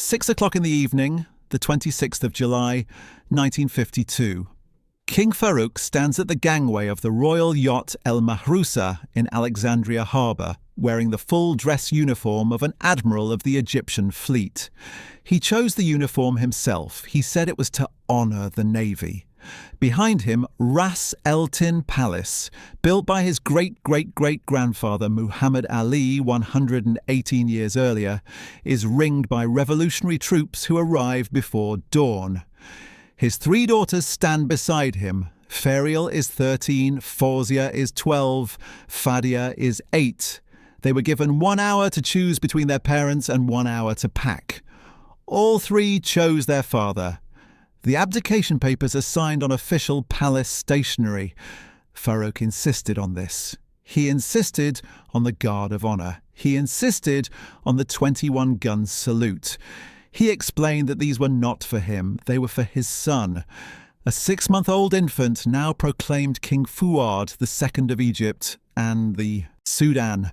6 o'clock in the evening, the 26th of July, 1952. King Farouk stands at the gangway of the royal yacht El Mahrousa in Alexandria harbour, wearing the full dress uniform of an admiral of the Egyptian fleet. He chose the uniform himself. He said it was to honour the navy. Behind him, Ras El Tin Palace, built by his great-great-great-grandfather Muhammad Ali 118 years earlier, is ringed by revolutionary troops who arrive before dawn. His 3 daughters stand beside him. Fariel is 13, Fazia is 12, Fadia is 8. They were given 1 hour to choose between their parents and 1 hour to pack. All 3 chose their father. The abdication papers are signed on official palace stationery. Farouk insisted on this. He insisted on the Guard of Honour. He insisted on the 21-gun salute. He explained that these were not for him, they were for his son. A 6-month-old infant now proclaimed King Fouad II of Egypt and the Sudan.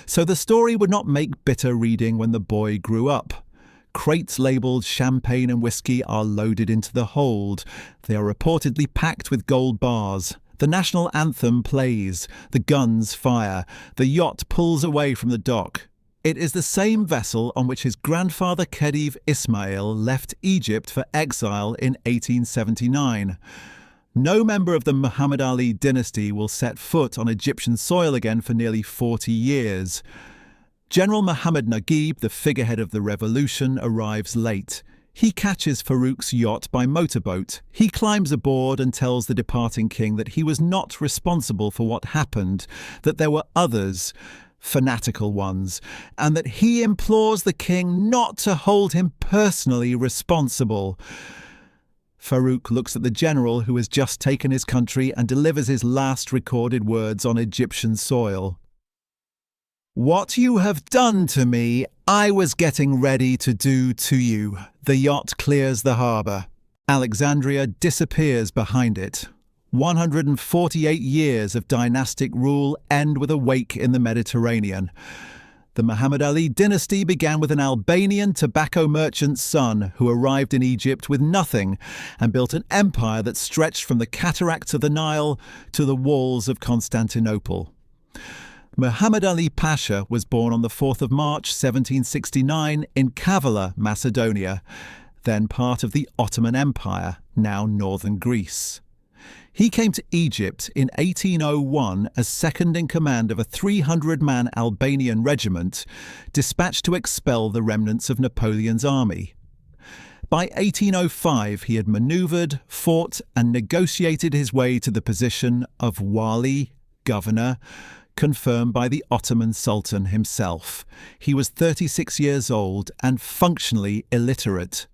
So the story would not make bitter reading when the boy grew up. Crates labelled champagne and whiskey are loaded into the hold. They are reportedly packed with gold bars. The national anthem plays. The guns fire. The yacht pulls away from the dock. It is the same vessel on which his grandfather Khedive Ismail left Egypt for exile in 1879. No member of the Muhammad Ali dynasty will set foot on Egyptian soil again for nearly 40 years. General Mohammed Naguib, the figurehead of the revolution, arrives late. He catches Farouk's yacht by motorboat. He climbs aboard and tells the departing king that he was not responsible for what happened, that there were others, fanatical ones, and that he implores the king not to hold him personally responsible. Farouk looks at the general who has just taken his country and delivers his last recorded words on Egyptian soil. "What you have done to me, I was getting ready to do to you." The yacht clears the harbour. Alexandria disappears behind it. 148 years of dynastic rule end with a wake in the Mediterranean. The Muhammad Ali dynasty began with an Albanian tobacco merchant's son who arrived in Egypt with nothing and built an empire that stretched from the cataracts of the Nile to the walls of Constantinople. Muhammad Ali Pasha was born on the 4th of March 1769 in Kavala, Macedonia, then part of the Ottoman Empire, now northern Greece. He came to Egypt in 1801 as second in command of a 300-man Albanian regiment dispatched to expel the remnants of Napoleon's army. By 1805 he had manoeuvred, fought and negotiated his way to the position of Wali, governor, confirmed by the Ottoman Sultan himself. He was 36 years old and functionally illiterate.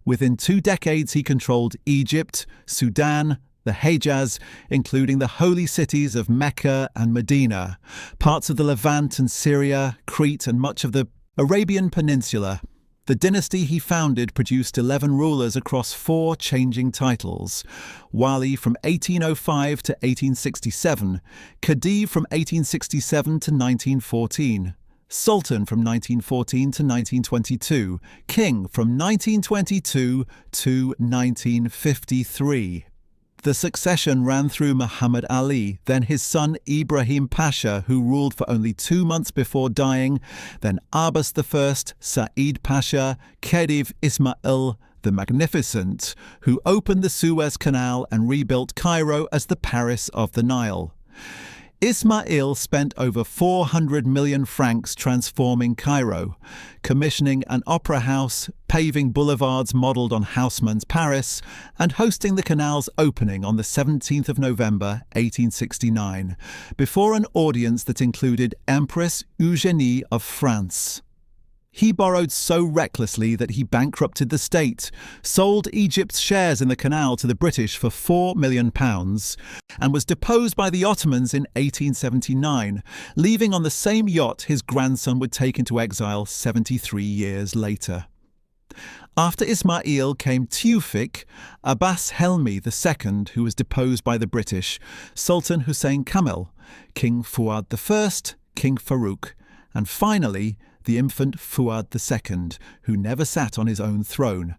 Within 2 decades he controlled Egypt, Sudan, the Hejaz, including the holy cities of Mecca and Medina, parts of the Levant and Syria, Crete and much of the Arabian Peninsula. The dynasty he founded produced 11 rulers across 4 changing titles: Wali from 1805 to 1867, Khedive from 1867 to 1914, Sultan from 1914 to 1922, King from 1922 to 1953. The succession ran through Muhammad Ali, then his son Ibrahim Pasha, who ruled for only 2 months before dying, then Abbas I, Said Pasha, Khedive Ismail the Magnificent, who opened the Suez Canal and rebuilt Cairo as the Paris of the Nile. Ismail spent over 400 million francs transforming Cairo, commissioning an opera house, paving boulevards modelled on Haussmann's Paris, and hosting the canal's opening on the 17th of November 1869, before an audience that included Empress Eugénie of France. He borrowed so recklessly that he bankrupted the state, sold Egypt's shares in the canal to the British for £4 million, and was deposed by the Ottomans in 1879, leaving on the same yacht his grandson would take into exile 73 years later. After Ismail came Tewfik Abbas Helmi II, who was deposed by the British, Sultan Hussein Kamel, King Fouad I, King Farouk, and finally the infant Fouad II, who never sat on his own throne.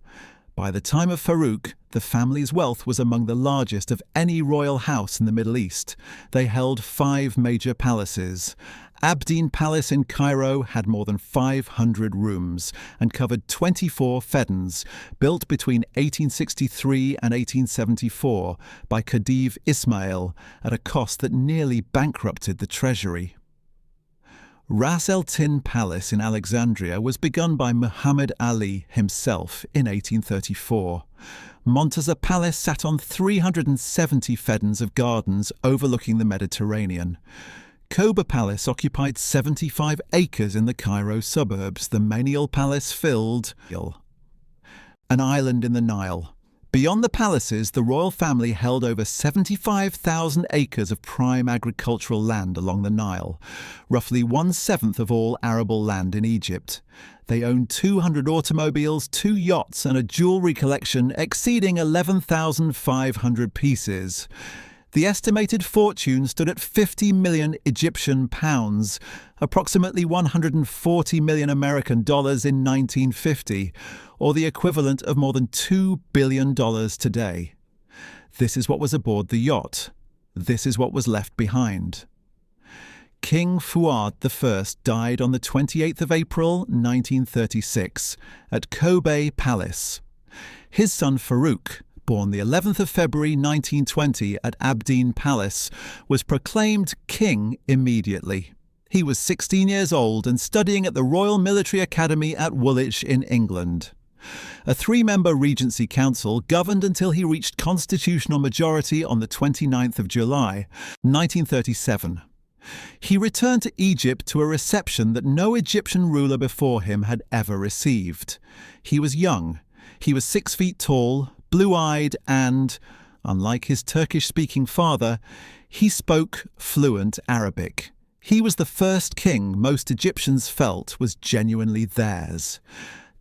By the time of Farouk, the family's wealth was among the largest of any royal house in the Middle East. They held 5 major palaces. Abdeen Palace in Cairo had more than 500 rooms and covered 24 feddans, built between 1863 and 1874 by Khedive Ismail at a cost that nearly bankrupted the treasury. Ras El Tin Palace in Alexandria was begun by Muhammad Ali himself in 1834. Montazah Palace sat on 370 feddans of gardens overlooking the Mediterranean. Koba Palace occupied 75 acres in the Cairo suburbs. The Manial Palace filled an island in the Nile. Beyond the palaces, the royal family held over 75,000 acres of prime agricultural land along the Nile, roughly 1/7 of all arable land in Egypt. They owned 200 automobiles, 2 yachts, and a jewellery collection exceeding 11,500 pieces. The estimated fortune stood at 50 million Egyptian pounds, approximately 140 million American dollars in 1950, or the equivalent of more than $2 billion today. This is what was aboard the yacht. This is what was left behind. King Fouad I died on the 28th of April, 1936, at Kobe Palace. His son Farouk, born the 11th of February 1920 at Abdeen Palace, was proclaimed king immediately. He was 16 years old and studying at the Royal Military Academy at Woolwich in England. A 3-member Regency Council governed until he reached constitutional majority on the 29th of July, 1937. He returned to Egypt to a reception that no Egyptian ruler before him had ever received. He was young. He was 6 feet tall, blue-eyed and, unlike his Turkish-speaking father, he spoke fluent Arabic. He was the first king most Egyptians felt was genuinely theirs.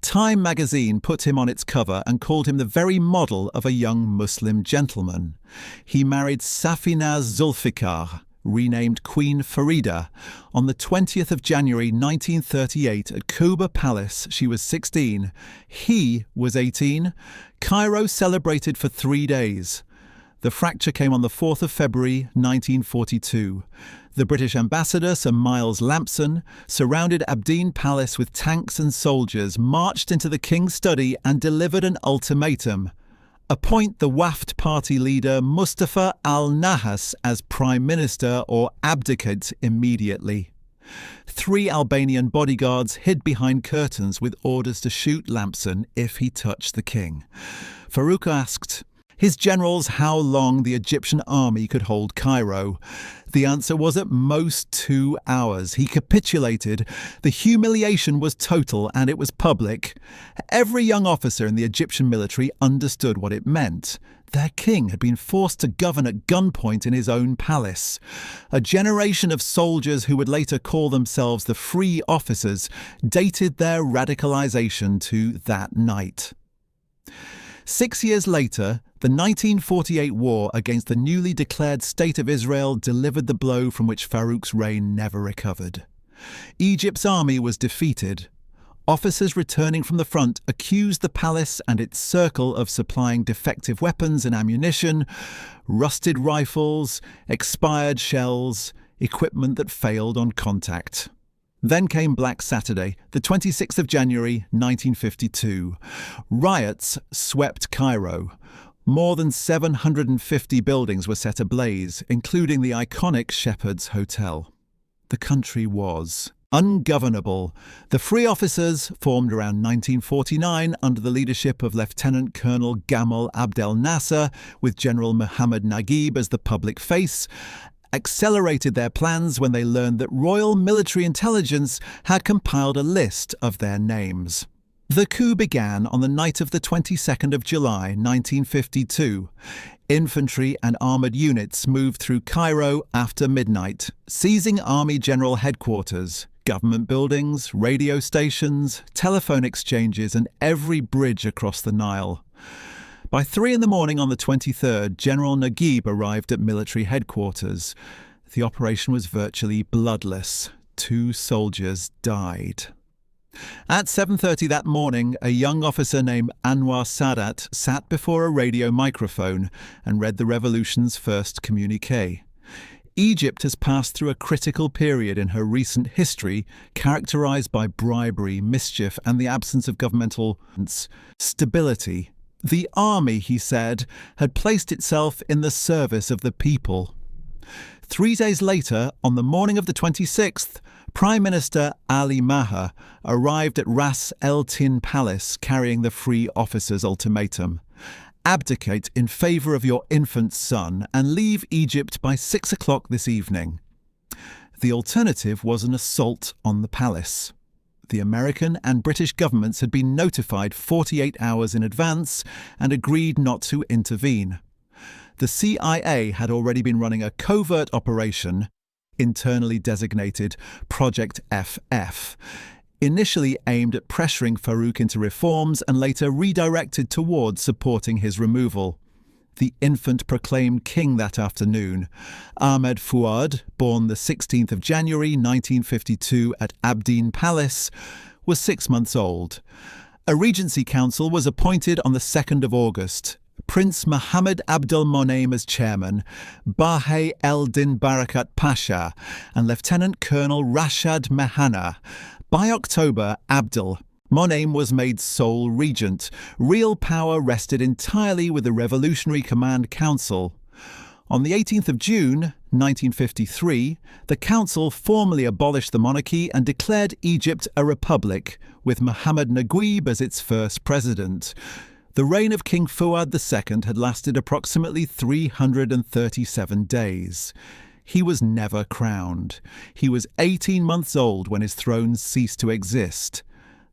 Time magazine put him on its cover and called him the very model of a young Muslim gentleman. He married Safina Zulfikar, renamed Queen Farida. On the 20th of January 1938 at Kuba Palace, she was 16. He was 18. Cairo celebrated for 3 days. The fracture came on the 4th of February 1942. The British ambassador, Sir Miles Lampson, surrounded Abdeen Palace with tanks and soldiers, marched into the king's study and delivered an ultimatum. Appoint the Wafd party leader Mustafa al-Nahas as prime minister or abdicate immediately. 3 Albanian bodyguards hid behind curtains with orders to shoot Lampson if he touched the king. Farouk asked his generals how long the Egyptian army could hold Cairo. The answer was at most 2 hours. He capitulated. The humiliation was total and it was public. Every young officer in the Egyptian military understood what it meant. Their king had been forced to govern at gunpoint in his own palace. A generation of soldiers who would later call themselves the Free Officers dated their radicalization to that night. 6 years later, the 1948 war against the newly declared State of Israel delivered the blow from which Farouk's reign never recovered. Egypt's army was defeated. Officers returning from the front accused the palace and its circle of supplying defective weapons and ammunition, rusted rifles, expired shells, equipment that failed on contact. Then came Black Saturday, the 26th of January 1952. Riots swept Cairo. More than 750 buildings were set ablaze, including the iconic Shepherd's Hotel. The country was ungovernable. The Free Officers, formed around 1949 under the leadership of Lieutenant Colonel Gamal Abdel Nasser, with General Mohammed Naguib as the public face, accelerated their plans when they learned that Royal Military Intelligence had compiled a list of their names. The coup began on the night of the 22nd of July 1952. Infantry and armoured units moved through Cairo after midnight, seizing Army General Headquarters, government buildings, radio stations, telephone exchanges and every bridge across the Nile. By 3 in the morning on the 23rd, General Naguib arrived at military headquarters. The operation was virtually bloodless. 2 soldiers died. At 7:30 that morning, a young officer named Anwar Sadat sat before a radio microphone and read the revolution's first communiqué. Egypt has passed through a critical period in her recent history, characterized by bribery, mischief, and the absence of governmental stability. The army, he said, had placed itself in the service of the people. 3 days later, on the morning of the 26th, Prime Minister Ali Maher arrived at Ras El Tin Palace carrying the free officers' ultimatum. Abdicate in favour of your infant son and leave Egypt by 6 o'clock this evening. The alternative was an assault on the palace. The American and British governments had been notified 48 hours in advance and agreed not to intervene. The CIA had already been running a covert operation, internally designated Project FF, initially aimed at pressuring Farouk into reforms and later redirected towards supporting his removal. The infant proclaimed king that afternoon, Ahmed Fouad, born the 16th of January 1952 at Abdin Palace, was 6 months old. A regency council was appointed on the 2nd of August. Prince Mohammed Abdel Monem as chairman, Bahe el-Din Barakat Pasha, and Lieutenant Colonel Rashad Mehana. By October, Abdel Monem was made sole regent. Real power rested entirely with the Revolutionary Command Council. On the 18th of June, 1953, the council formally abolished the monarchy and declared Egypt a republic, with Mohammed Naguib as its first president. The reign of King Fouad II had lasted approximately 337 days. He was never crowned. He was 18 months old when his throne ceased to exist.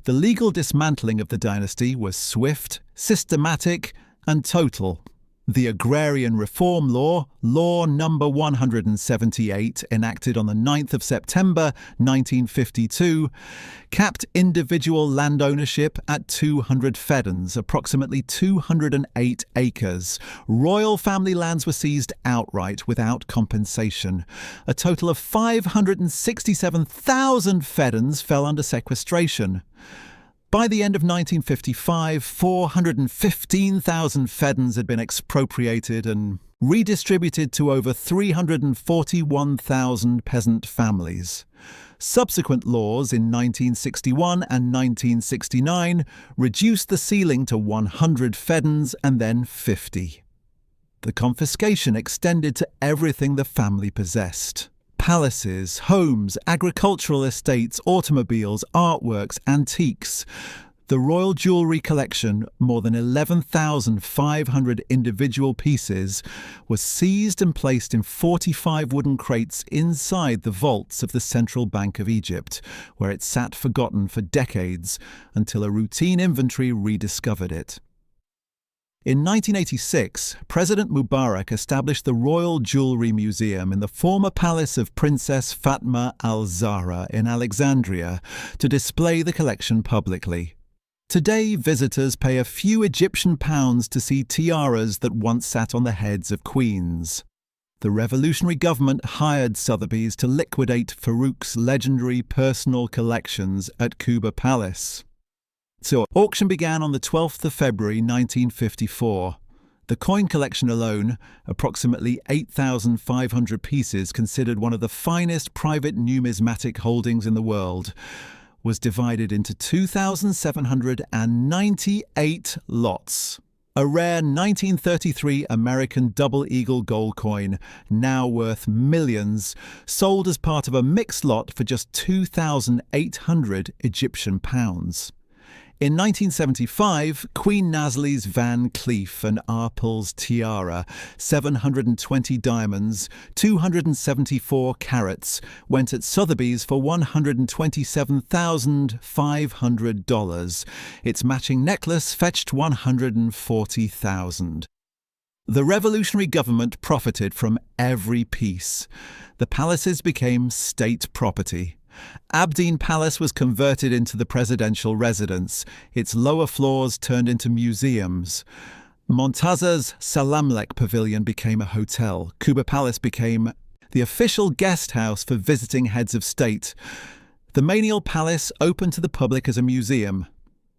The legal dismantling of the dynasty was swift, systematic, and total. The Agrarian Reform Law, Law Number 178, enacted on the 9th of September 1952, capped individual land ownership at 200 feddans, approximately 208 acres. Royal family lands were seized outright without compensation. A total of 567,000 feddans fell under sequestration. By the end of 1955, 415,000 feddans had been expropriated and redistributed to over 341,000 peasant families. Subsequent laws in 1961 and 1969 reduced the ceiling to 100 feddans and then 50. The confiscation extended to everything the family possessed. Palaces, homes, agricultural estates, automobiles, artworks, antiques. The royal jewellery collection, more than 11,500 individual pieces, was seized and placed in 45 wooden crates inside the vaults of the Central Bank of Egypt, where it sat forgotten for decades until a routine inventory rediscovered it. In 1986, President Mubarak established the Royal Jewellery Museum in the former palace of Princess Fatma al-Zahra in Alexandria to display the collection publicly. Today, visitors pay a few Egyptian pounds to see tiaras that once sat on the heads of queens. The revolutionary government hired Sotheby's to liquidate Farouk's legendary personal collections at Kuba Palace. So, auction began on the 12th of February 1954. The coin collection alone, approximately 8,500 pieces, considered one of the finest private numismatic holdings in the world, was divided into 2,798 lots. A rare 1933 American double eagle gold coin, now worth millions, sold as part of a mixed lot for just 2,800 Egyptian pounds. In 1975, Queen Nasli's Van Cleef and Arpels tiara, 720 diamonds, 274 carats, went at Sotheby's for $127,500. Its matching necklace fetched $140,000. The revolutionary government profited from every piece. The palaces became state property. Abdin Palace was converted into the presidential residence, its lower floors turned into museums. Montaza's Salamlek Pavilion became a hotel. Kuba Palace became the official guest house for visiting heads of state. The Manial Palace opened to the public as a museum.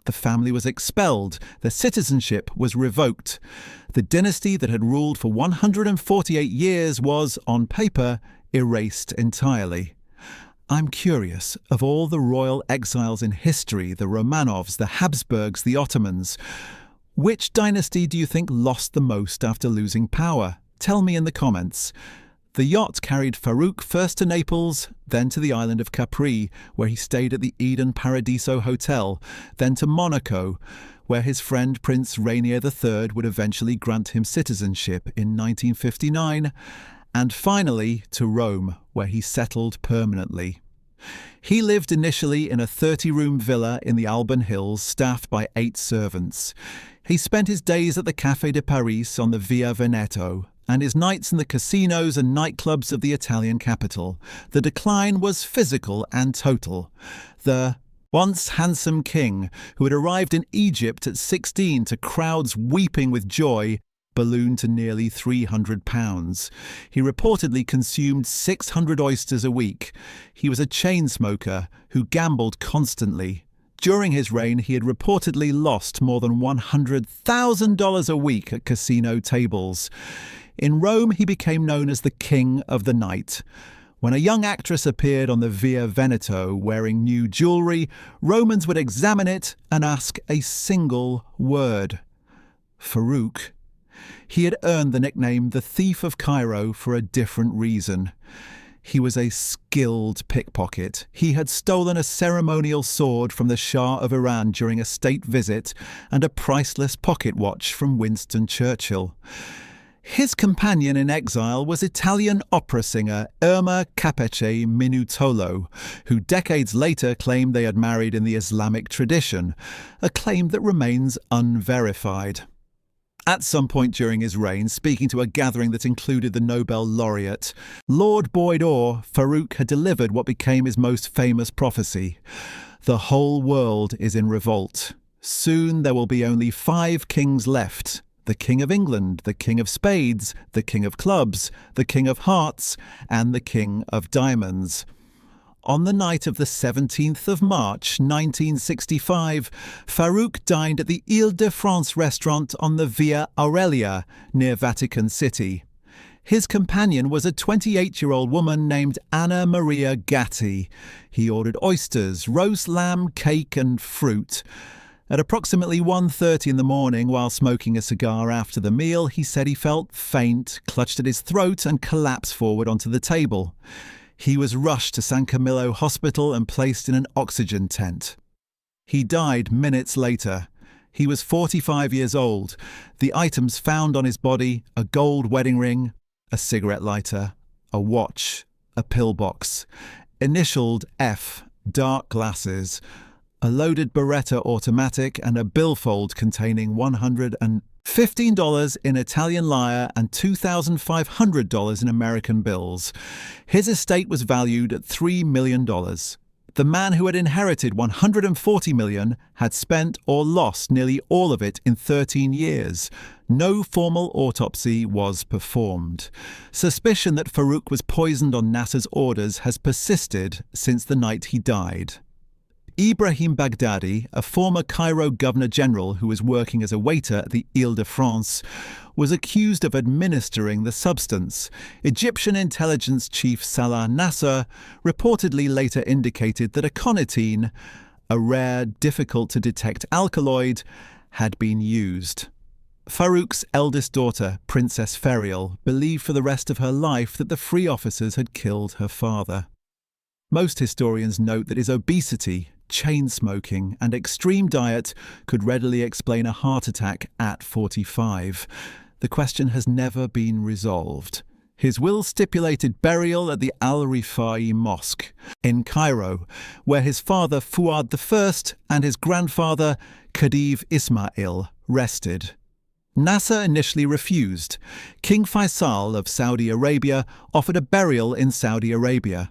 The family was expelled, their citizenship was revoked. The dynasty that had ruled for 148 years was, on paper, erased entirely. I'm curious, of all the royal exiles in history, the Romanovs, the Habsburgs, the Ottomans, which dynasty do you think lost the most after losing power? Tell me in the comments. The yacht carried Farouk first to Naples, then to the island of Capri, where he stayed at the Eden Paradiso Hotel, then to Monaco, where his friend Prince Rainier III would eventually grant him citizenship in 1959, and finally to Rome, where he settled permanently. He lived initially in a 30-room villa in the Alban Hills, staffed by 8 servants. He spent his days at the Café de Paris on the Via Veneto, and his nights in the casinos and nightclubs of the Italian capital. The decline was physical and total. The once handsome king, who had arrived in Egypt at 16 to crowds weeping with joy, ballooned to nearly £300. He reportedly consumed 600 oysters a week. He was a chain smoker who gambled constantly. During his reign, he had reportedly lost more than $100,000 a week at casino tables. In Rome, he became known as the King of the Night. When a young actress appeared on the Via Veneto wearing new jewellery, Romans would examine it and ask a single word: Farouk. He had earned the nickname the Thief of Cairo for a different reason. He was a skilled pickpocket. He had stolen a ceremonial sword from the Shah of Iran during a state visit and a priceless pocket watch from Winston Churchill. His companion in exile was Italian opera singer Irma Capece Minutolo, who decades later claimed they had married in the Islamic tradition, a claim that remains unverified. At some point during his reign, speaking to a gathering that included the Nobel laureate, Lord Boyd Orr, Farouk had delivered what became his most famous prophecy: "The whole world is in revolt. Soon there will be only 5 kings left: the King of England, the King of Spades, the King of Clubs, the King of Hearts, and the King of Diamonds." On the night of the 17th of March 1965, Farouk dined at the Ile-de-France restaurant on the Via Aurelia, near Vatican City. His companion was a 28-year-old woman named Anna Maria Gatti. He ordered oysters, roast lamb, cake and fruit. At approximately 1:30 in the morning, while smoking a cigar after the meal, he said he felt faint, clutched at his throat and collapsed forward onto the table. He was rushed to San Camillo Hospital and placed in an oxygen tent. He died minutes later. He was 45 years old. The items found on his body: a gold wedding ring, a cigarette lighter, a watch, a pillbox, initialed F, dark glasses, a loaded Beretta automatic, and a billfold containing $115 in Italian lire and $2,500 in American bills. His estate was valued at $3 million. The man who had inherited $140 million had spent or lost nearly all of it in 13 years. No formal autopsy was performed. Suspicion that Farouk was poisoned on Nasser's orders has persisted since the night he died. Ibrahim Baghdadi, a former Cairo Governor-General who was working as a waiter at the Ile-de-France, was accused of administering the substance. Egyptian intelligence chief Salah Nasser reportedly later indicated that aconitine, a rare, difficult-to-detect alkaloid, had been used. Farouk's eldest daughter, Princess Fariel, believed for the rest of her life that the free officers had killed her father. Most historians note that his obesity, chain smoking, and extreme diet could readily explain a heart attack at 45. The question has never been resolved. His will stipulated burial at the Al-Rifai Mosque in Cairo, where his father Fouad I and his grandfather Khedive Ismail rested. Nasser initially refused. King Faisal of Saudi Arabia offered a burial in Saudi Arabia.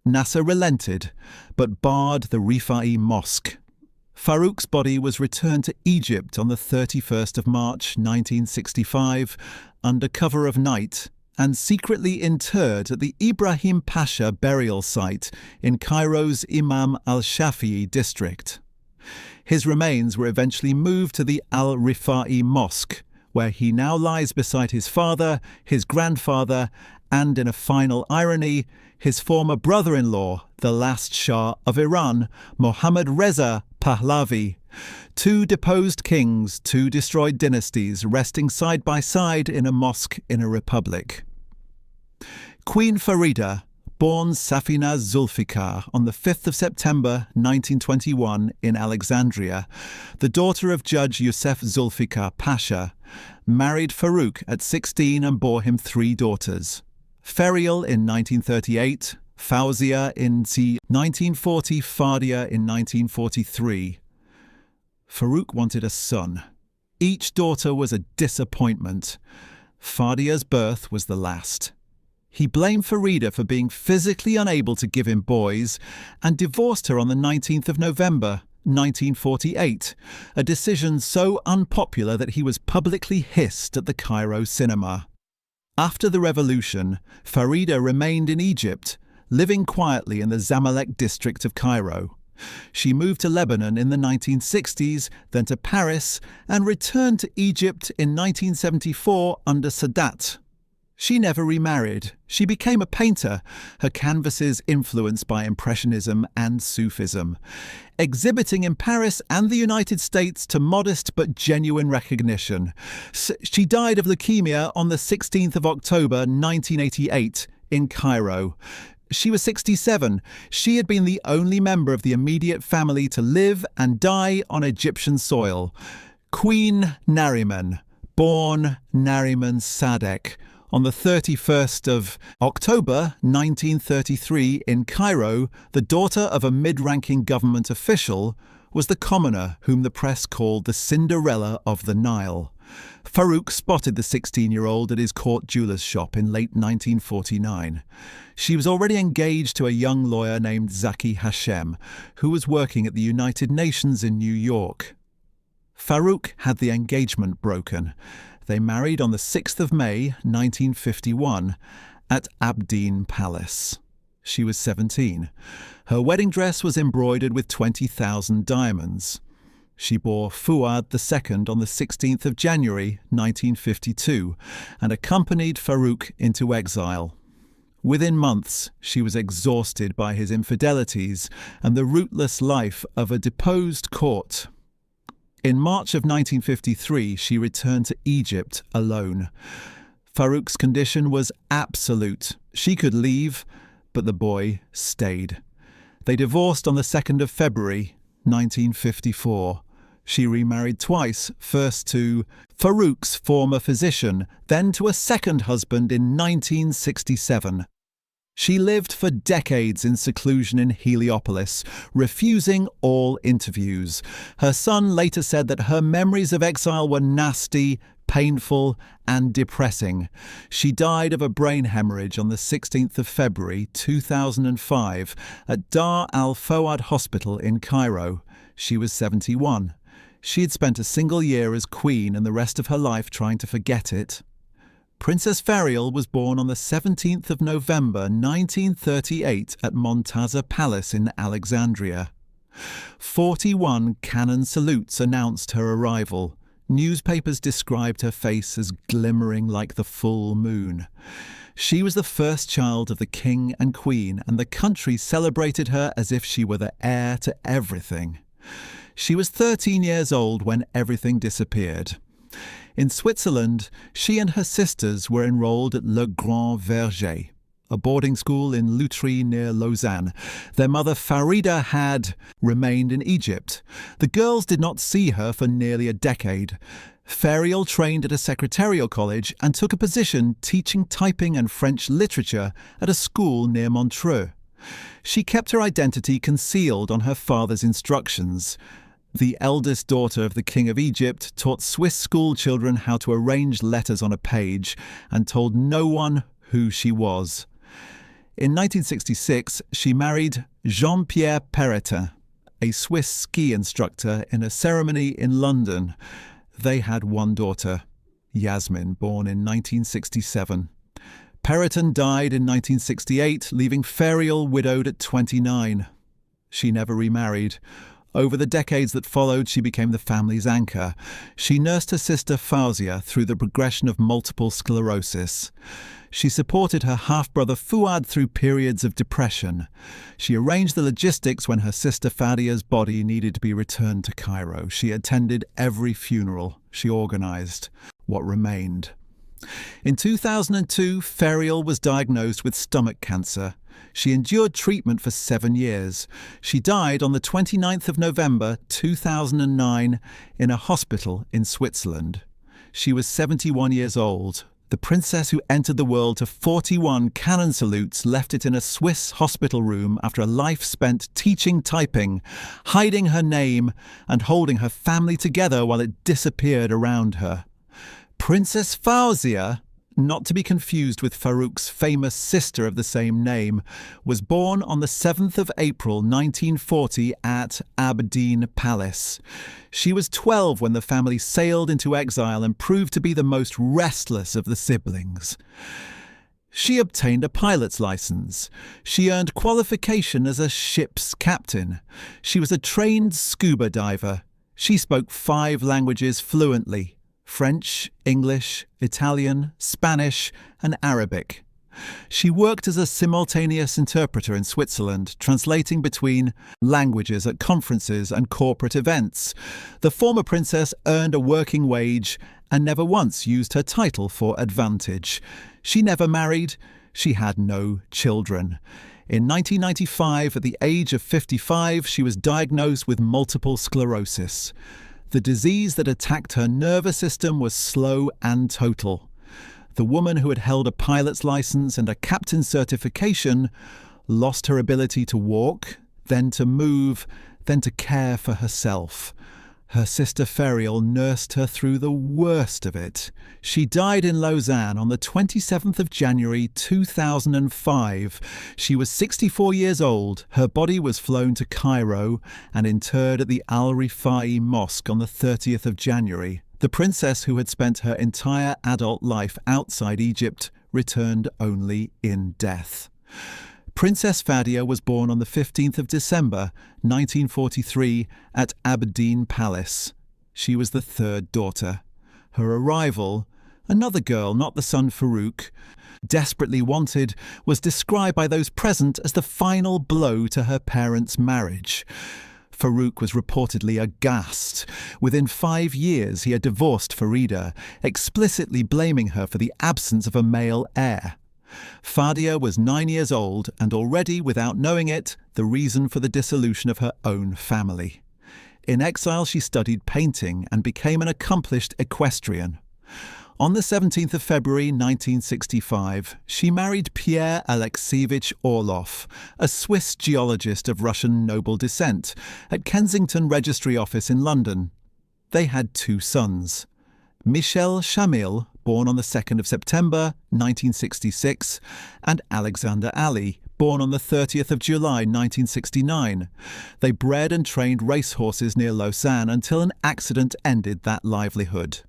Nasser relented, but barred the Rifai Mosque. Farouk's body was returned to Egypt on the 31st of March 1965 under cover of night and secretly interred at the Ibrahim Pasha burial site in Cairo's Imam al-Shafi'i district. His remains were eventually moved to the Al-Rifa'i Mosque, where he now lies beside his father, his grandfather, and, in a final irony, his former brother-in-law, the last Shah of Iran, Mohammad Reza Pahlavi. Two deposed kings, two destroyed dynasties, resting side by side in a mosque in a republic. Queen Farida, born Safina Zulfikar on the 5th of September 1921 in Alexandria, the daughter of Judge Youssef Zulfikar Pasha, married Farouk at 16 and bore him 3 daughters. Fariel in 1938, Fazia in 1940, Fadia in 1943. Farouk wanted a son. Each daughter was a disappointment. Fadia's birth was the last. He blamed Farida for being physically unable to give him boys and divorced her on the 19th of November, 1948, a decision so unpopular that he was publicly hissed at the Cairo cinema. After the revolution, Farida remained in Egypt, living quietly in the Zamalek district of Cairo. She moved to Lebanon in the 1960s, then to Paris, and returned to Egypt in 1974 under Sadat. She never remarried. She became a painter, her canvases influenced by Impressionism and Sufism, exhibiting in Paris and the United States to modest but genuine recognition. She died of leukemia on the 16th of October 1988 in Cairo. She was 67. She had been the only member of the immediate family to live and die on Egyptian soil. Queen Nariman, born Nariman Sadek, on the 31st of October 1933 in Cairo, the daughter of a mid-ranking government official, was the commoner whom the press called the Cinderella of the Nile. Farouk spotted the 16-year-old at his court jeweller's shop in late 1949. She was already engaged to a young lawyer named Zaki Hashem, who was working at the United Nations in New York. Farouk had the engagement broken. They married on the 6th of May, 1951, at Abdeen Palace. She was 17. Her wedding dress was embroidered with 20,000 diamonds. She bore Fouad II on the 16th of January, 1952, and accompanied Farouk into exile. Within months, she was exhausted by his infidelities and the rootless life of a deposed court. In March of 1953, she returned to Egypt alone. Farouk's condition was absolute. She could leave, but the boy stayed. They divorced on the 2nd of February, 1954. She remarried twice, first to Farouk's former physician, then to a second husband in 1967. She lived for decades in seclusion in Heliopolis, refusing all interviews. Her son later said that her memories of exile were nasty, painful, and depressing. She died of a brain hemorrhage on the 16th of February 2005 at Dar al-Fawad Hospital in Cairo. She was 71. She had spent a single year as queen and the rest of her life trying to forget it. Princess Fariel was born on the 17th of November 1938 at Montaza Palace in Alexandria. 41 cannon salutes announced her arrival. Newspapers described her face as glimmering like the full moon. She was the first child of the king and queen, and the country celebrated her as if she were the heir to everything. She was 13 years old when everything disappeared. In Switzerland, she and her sisters were enrolled at Le Grand Verger, a boarding school in Lutry near Lausanne. Their mother Farida had remained in Egypt. The girls did not see her for nearly a decade. Fariel trained at a secretarial college and took a position teaching typing and French literature at a school near Montreux. She kept her identity concealed on her father's instructions. The eldest daughter of the King of Egypt taught Swiss school children how to arrange letters on a page and told no one who she was. In 1966, she married Jean-Pierre Perretin, a Swiss ski instructor, in a ceremony in London. They had one daughter, Yasmin, born in 1967. Periton died in 1968, leaving Fariel widowed at 29. She never remarried. Over the decades that followed, she became the family's anchor. She nursed her sister Fazia through the progression of multiple sclerosis. She supported her half-brother Fouad through periods of depression. She arranged the logistics when her sister Fadia's body needed to be returned to Cairo. She attended every funeral. She organised what remained. In 2002, Fariel was diagnosed with stomach cancer. She endured treatment for 7 years. She died on the 29th of November 2009 in a hospital in Switzerland. She was 71 years old. The princess who entered the world to 41 cannon salutes left it in a Swiss hospital room after a life spent teaching typing, hiding her name and holding her family together while it disappeared around her. Princess Fazia, not to be confused with Farouk's famous sister of the same name, was born on the 7th of April 1940 at Aberdeen Palace. She was 12 when the family sailed into exile and proved to be the most restless of the siblings. She obtained a pilot's license. She earned qualification as a ship's captain. She was a trained scuba diver. She spoke 5 languages fluently: French, English, Italian, Spanish, and Arabic. She worked as a simultaneous interpreter in Switzerland, translating between languages at conferences and corporate events. The former princess earned a working wage and never once used her title for advantage. She never married. She had no children. In 1995, at the age of 55, she was diagnosed with multiple sclerosis. The disease that attacked her nervous system was slow and total. The woman who had held a pilot's license and a captain's certification lost her ability to walk, then to move, then to care for herself. Her sister Fariel nursed her through the worst of it. She died in Lausanne on the 27th of January 2005. She was 64 years old. Her body was flown to Cairo and interred at the Al-Rifai Mosque on the 30th of January. The princess, who had spent her entire adult life outside Egypt, returned only in death. Princess Fadia was born on the 15th of December 1943 at Aberdeen Palace. She was the 3rd daughter. Her arrival, another girl, not the son Farouk, desperately wanted, was described by those present as the final blow to her parents' marriage. Farouk was reportedly aghast. Within 5 years he had divorced Farida, explicitly blaming her for the absence of a male heir. Fadia was 9 years old and already, without knowing it, the reason for the dissolution of her own family. In exile, she studied painting and became an accomplished equestrian. On the 17th of February 1965, she married Pierre Alexievich Orloff, a Swiss geologist of Russian noble descent, at Kensington Registry Office in London. They had 2 sons: Michel Shamil, born on the 2nd of September 1966, and Alexander Ali, born on the 30th of July 1969. They bred and trained racehorses near Lausanne until an accident ended that livelihood.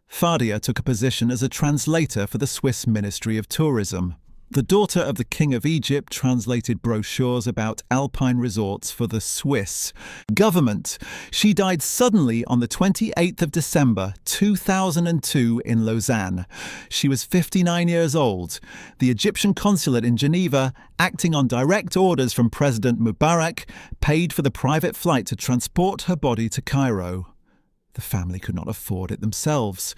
Fadia took a position as a translator for the Swiss Ministry of Tourism. The daughter of the King of Egypt translated brochures about alpine resorts for the Swiss government. She died suddenly on the 28th of December 2002 in Lausanne. She was 59 years old. The Egyptian consulate in Geneva, acting on direct orders from President Mubarak, paid for the private flight to transport her body to Cairo. The family could not afford it themselves.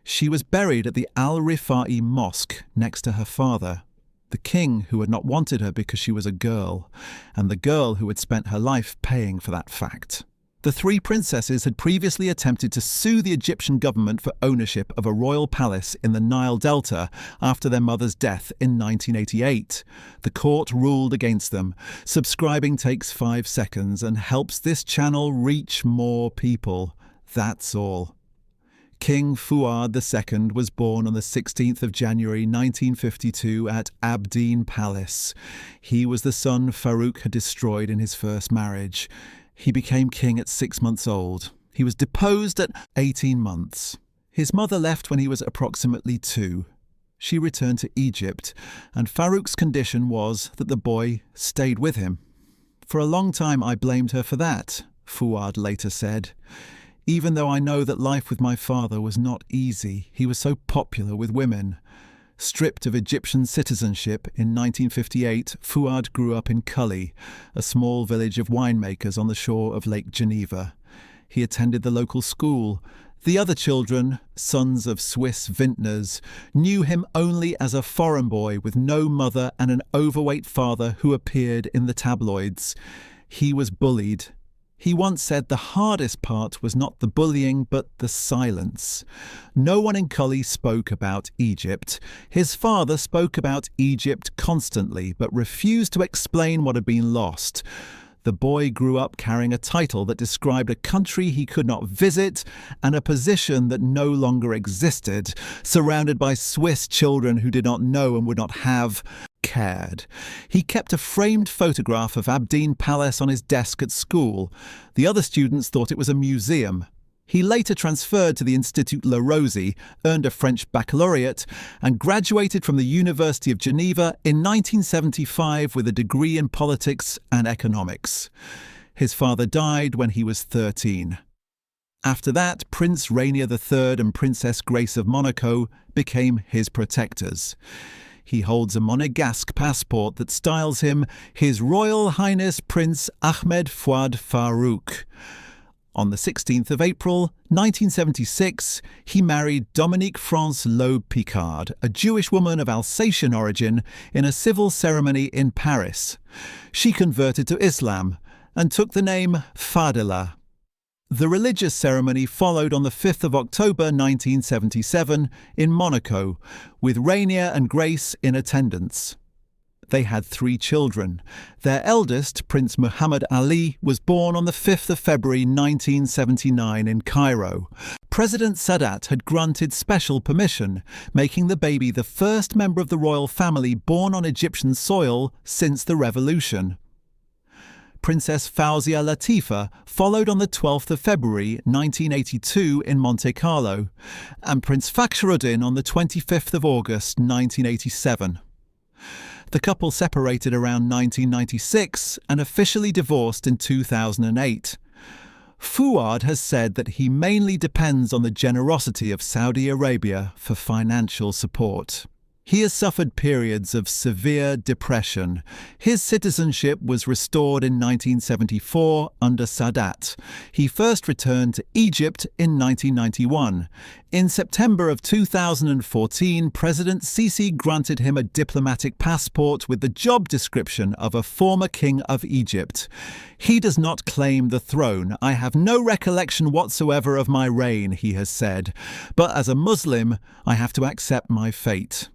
She was buried at the Al-Rifai Mosque next to her father, the king who had not wanted her because she was a girl, and the girl who had spent her life paying for that fact. The 3 princesses had previously attempted to sue the Egyptian government for ownership of a royal palace in the Nile Delta after their mother's death in 1988. The court ruled against them. Subscribing takes 5 seconds and helps this channel reach more people. That's all. King Fouad II was born on the 16th of January 1952 at Aberdeen Palace. He was the son Farouk had destroyed in his first marriage. He became king at 6 months old. He was deposed at 18 months. His mother left when he was approximately 2. She returned to Egypt, and Farouk's condition was that the boy stayed with him. For a long time I blamed her for that, Fouad later said. Even though I know that life with my father was not easy, he was so popular with women. Stripped of Egyptian citizenship in 1958, Fouad grew up in Cully, a small village of winemakers on the shore of Lake Geneva. He attended the local school. The other children, sons of Swiss vintners, knew him only as a foreign boy with no mother and an overweight father who appeared in the tabloids. He was bullied. He once said the hardest part was not the bullying but the silence. No one in Cully spoke about Egypt. His father spoke about Egypt constantly but refused to explain what had been lost. The boy grew up carrying a title that described a country he could not visit and a position that no longer existed, surrounded by Swiss children who did not know and would not have cared. He kept a framed photograph of Abdeen Palace on his desk at school. The other students thought it was a museum. He later transferred to the Institut La Rosie, earned a French baccalaureate, and graduated from the University of Geneva in 1975 with a degree in politics and economics. His father died when he was 13. After that, Prince Rainier III and Princess Grace of Monaco became his protectors. He holds a Monegasque passport that styles him His Royal Highness Prince Ahmed Fouad Farouk. On the 16th of April, 1976, he married Dominique France Loeb Picard, a Jewish woman of Alsatian origin, in a civil ceremony in Paris. She converted to Islam and took the name Fadila. The religious ceremony followed on the 5th of October 1977 in Monaco, with Rainier and Grace in attendance. They had 3 children. Their eldest, Prince Muhammad Ali, was born on the 5th of February 1979 in Cairo. President Sadat had granted special permission, making the baby the first member of the royal family born on Egyptian soil since the revolution. Princess Fazia Latifa followed on the 12th of February 1982 in Monte Carlo, and Prince Fakhruddin on the 25th of August 1987. The couple separated around 1996 and officially divorced in 2008. Fouad has said that he mainly depends on the generosity of Saudi Arabia for financial support. He has suffered periods of severe depression. His citizenship was restored in 1974 under Sadat. He first returned to Egypt in 1991. In September of 2014, President Sisi granted him a diplomatic passport with the job description of a former king of Egypt. He does not claim the throne. I have no recollection whatsoever of my reign, he has said. But as a Muslim, I have to accept my fate.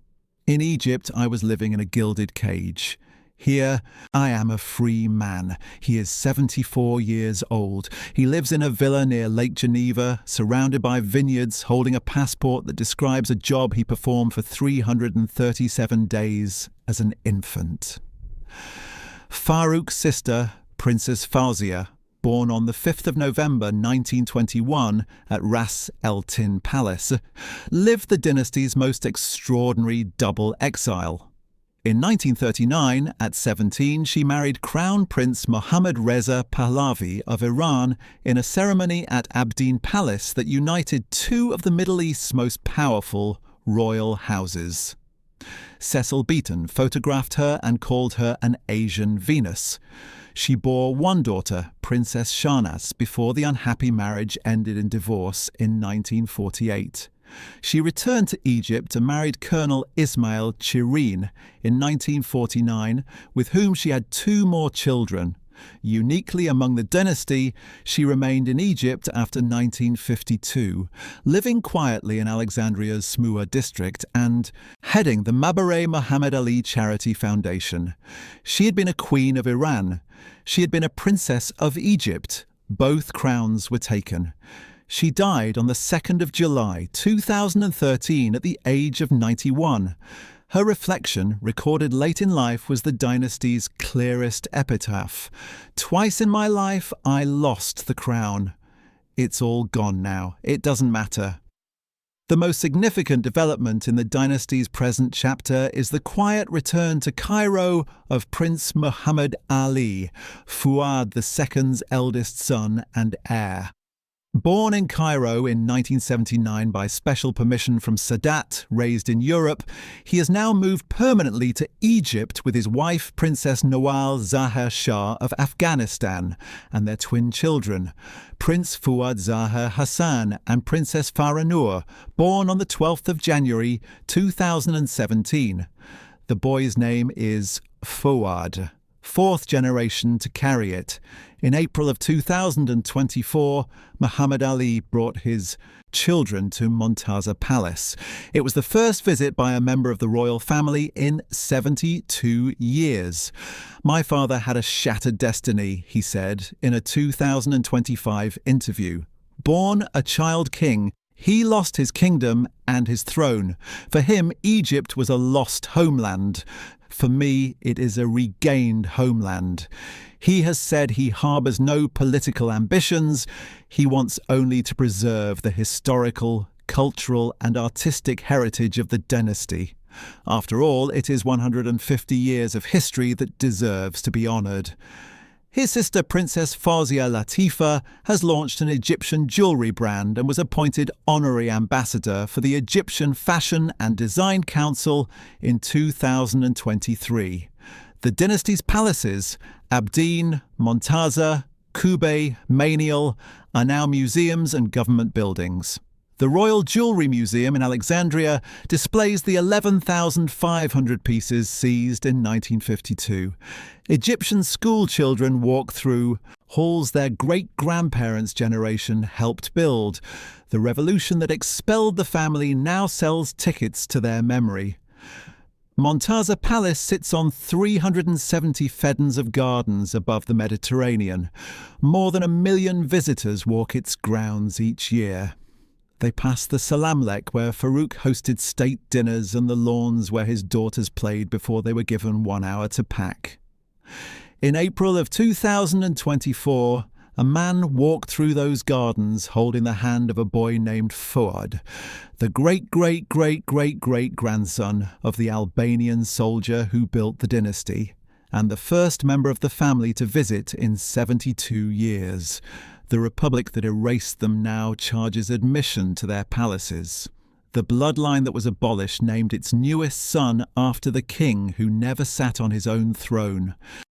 In Egypt, I was living in a gilded cage. Here, I am a free man. He is 74 years old. He lives in a villa near Lake Geneva, surrounded by vineyards, holding a passport that describes a job he performed for 337 days as an infant. Farouk's sister, Princess Fazia, born on the 5th of November 1921 at Ras El Tin Palace, lived the dynasty's most extraordinary double exile. In 1939, at 17, she married Crown Prince Mohammad Reza Pahlavi of Iran in a ceremony at Abdeen Palace that united 2 of the Middle East's most powerful royal houses. Cecil Beaton photographed her and called her an Asian Venus. She bore 1 daughter, Princess Shahnaz, before the unhappy marriage ended in divorce in 1948. She returned to Egypt and married Colonel Ismail Chirine in 1949, with whom she had 2 more children. Uniquely among the dynasty, she remained in Egypt after 1952, living quietly in Alexandria's Smua district and heading the Mabareh Muhammad Ali Charity Foundation. She had been a queen of Iran. She had been a princess of Egypt. Both crowns were taken. She died on the 2nd of July 2013 at the age of 91. Her reflection, recorded late in life, was the dynasty's clearest epitaph. "Twice in my life I lost the crown. It's all gone now. It doesn't matter." The most significant development in the dynasty's present chapter is the quiet return to Cairo of Prince Muhammad Ali, Fouad II's eldest son and heir. Born in Cairo in 1979 by special permission from Sadat, raised in Europe, he has now moved permanently to Egypt with his wife, Princess Nawal Zahar Shah of Afghanistan, and their twin children, Prince Fouad Zahar Hassan and Princess Farah, born on the 12th of January 2017. The boy's name is Fouad, fourth generation to carry it. In April of 2024, Muhammad Ali brought his children to Montaza Palace. It was the first visit by a member of the royal family in 72 years. "My father had a shattered destiny," he said in a 2025 interview. Born a child king, he lost his kingdom and his throne. For him, Egypt was a lost homeland. For me, it is a regained homeland. He has said he harbours no political ambitions. He wants only to preserve the historical, cultural and artistic heritage of the dynasty. After all, it is 150 years of history that deserves to be honoured. His sister Princess Fazia Latifa has launched an Egyptian jewellery brand and was appointed honorary ambassador for the Egyptian Fashion and Design Council in 2023. The dynasty's palaces, Abdeen, Montaza, Kube, Manial, are now museums and government buildings. The Royal Jewellery Museum in Alexandria displays the 11,500 pieces seized in 1952. Egyptian school children walk through halls their great-grandparents' generation helped build. The revolution that expelled the family now sells tickets to their memory. Montaza Palace sits on 370 feddans of gardens above the Mediterranean. More than 1 million visitors walk its grounds each year. They pass the Salamlek, where Farouk hosted state dinners, and the lawns where his daughters played before they were given 1 hour to pack. In April of 2024, a man walked through those gardens holding the hand of a boy named Fouad, the great-great-great-great-great-grandson of the Albanian soldier who built the dynasty, and the first member of the family to visit in 72 years. The republic that erased them now charges admission to their palaces. The bloodline that was abolished named its newest son after the king who never sat on his own throne.